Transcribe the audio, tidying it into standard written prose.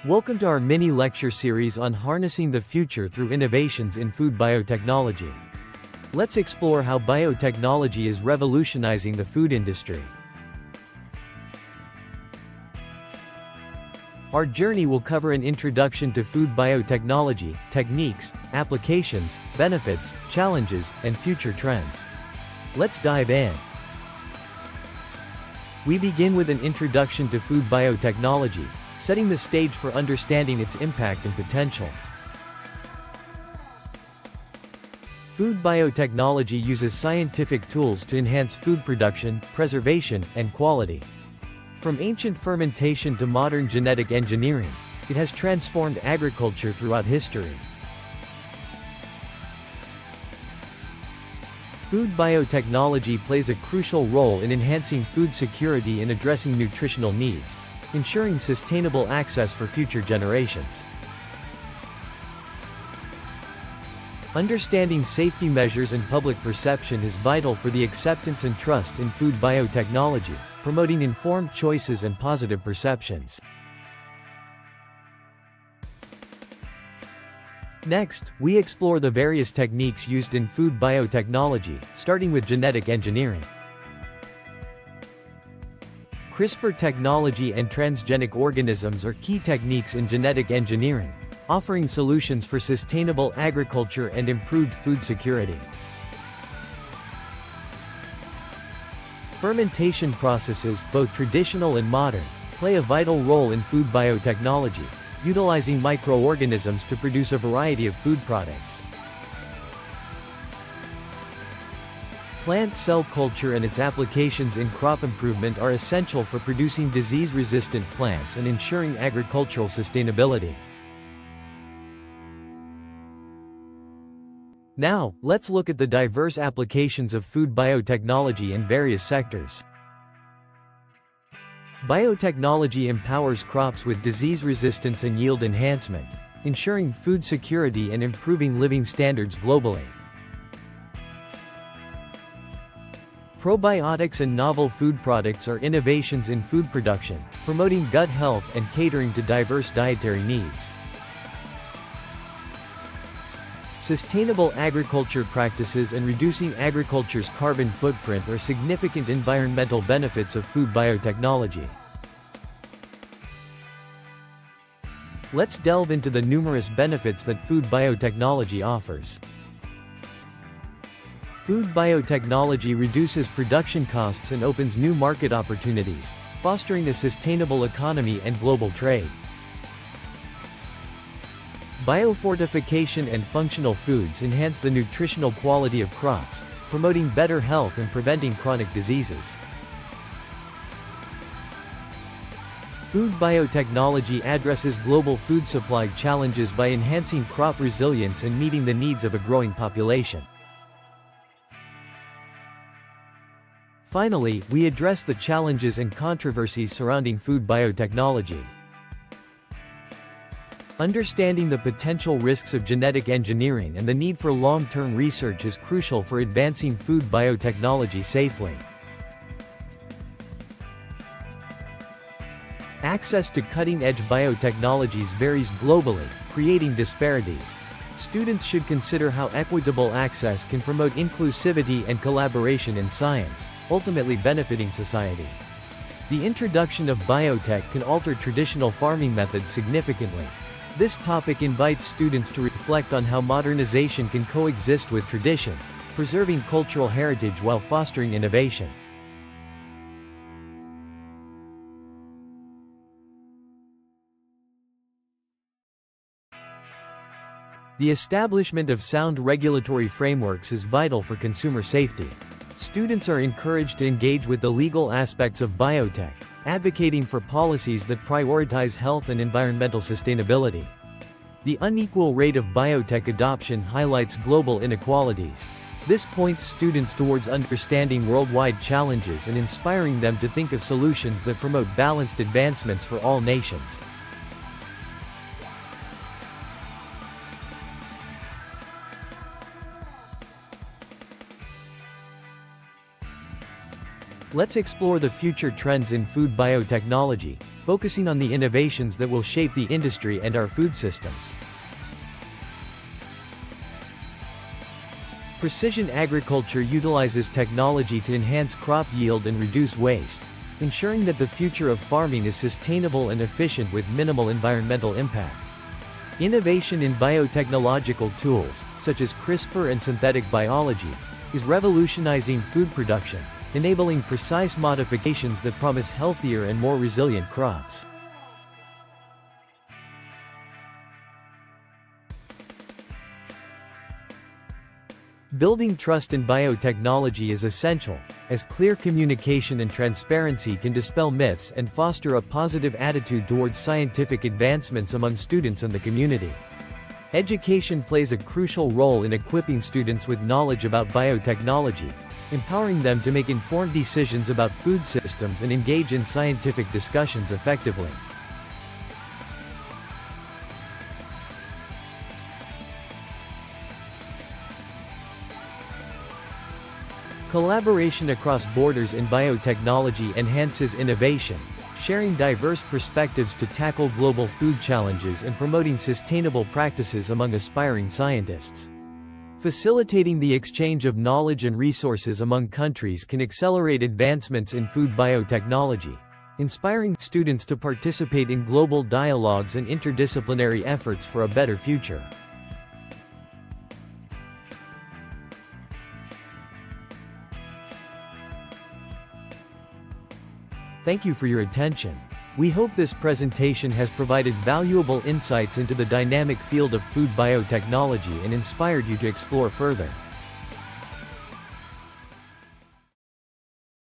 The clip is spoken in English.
Welcome to our mini lecture series on harnessing the future through innovations in food biotechnology. Let's explore how biotechnology is revolutionizing the food industry. Our journey will cover an introduction to food biotechnology, techniques, applications, benefits, challenges, and future trends. Let's dive in. We begin with an introduction to food biotechnology, setting the stage for understanding its impact and potential. Food biotechnology uses scientific tools to enhance food production, preservation, and quality. From ancient fermentation to modern genetic engineering, it has transformed agriculture throughout history. Food biotechnology plays a crucial role in enhancing food security and addressing nutritional needs, ensuring sustainable access for future generations. Understanding safety measures and public perception is vital for the acceptance and trust in food biotechnology, promoting informed choices and positive perceptions. Next, we explore the various techniques used in food biotechnology, starting with genetic engineering. CRISPR technology and transgenic organisms are key techniques in genetic engineering, offering solutions for sustainable agriculture and improved food security. Fermentation processes, both traditional and modern, play a vital role in food biotechnology, utilizing microorganisms to produce a variety of food products. Plant cell culture and its applications in crop improvement are essential for producing disease-resistant plants and ensuring agricultural sustainability. Now, let's look at the diverse applications of food biotechnology in various sectors. Biotechnology empowers crops with disease resistance and yield enhancement, ensuring food security and improving living standards globally. Probiotics and novel food products are innovations in food production, promoting gut health and catering to diverse dietary needs. Sustainable agriculture practices and reducing agriculture's carbon footprint are significant environmental benefits of food biotechnology. Let's delve into the numerous benefits that food biotechnology offers. Food biotechnology reduces production costs and opens new market opportunities, fostering a sustainable economy and global trade. Biofortification and functional foods enhance the nutritional quality of crops, promoting better health and preventing chronic diseases. Food biotechnology addresses global food supply challenges by enhancing crop resilience and meeting the needs of a growing population. Finally, we address the challenges and controversies surrounding food biotechnology. Understanding the potential risks of genetic engineering and the need for long-term research is crucial for advancing food biotechnology safely. Access to cutting-edge biotechnologies varies globally, creating disparities. Students should consider how equitable access can promote inclusivity and collaboration in science, ultimately benefiting society. The introduction of biotech can alter traditional farming methods significantly. This topic invites students to reflect on how modernization can coexist with tradition, preserving cultural heritage while fostering innovation. The establishment of sound regulatory frameworks is vital for consumer safety. Students are encouraged to engage with the legal aspects of biotech, advocating for policies that prioritize health and environmental sustainability. The unequal rate of biotech adoption highlights global inequalities. This points students towards understanding worldwide challenges and inspiring them to think of solutions that promote balanced advancements for all nations. Let's explore the future trends in food biotechnology, focusing on the innovations that will shape the industry and our food systems. Precision agriculture utilizes technology to enhance crop yield and reduce waste, ensuring that the future of farming is sustainable and efficient with minimal environmental impact. Innovation in biotechnological tools, such as CRISPR and synthetic biology, is revolutionizing food production, enabling precise modifications that promise healthier and more resilient crops. Building trust in biotechnology is essential, as clear communication and transparency can dispel myths and foster a positive attitude towards scientific advancements among students and the community. Education plays a crucial role in equipping students with knowledge about biotechnology, empowering them to make informed decisions about food systems and engage in scientific discussions effectively. Collaboration across borders in biotechnology enhances innovation, sharing diverse perspectives to tackle global food challenges and promoting sustainable practices among aspiring scientists. Facilitating the exchange of knowledge and resources among countries can accelerate advancements in food biotechnology, inspiring students to participate in global dialogues and interdisciplinary efforts for a better future. Thank you for your attention. We hope this presentation has provided valuable insights into the dynamic field of food biotechnology and inspired you to explore further.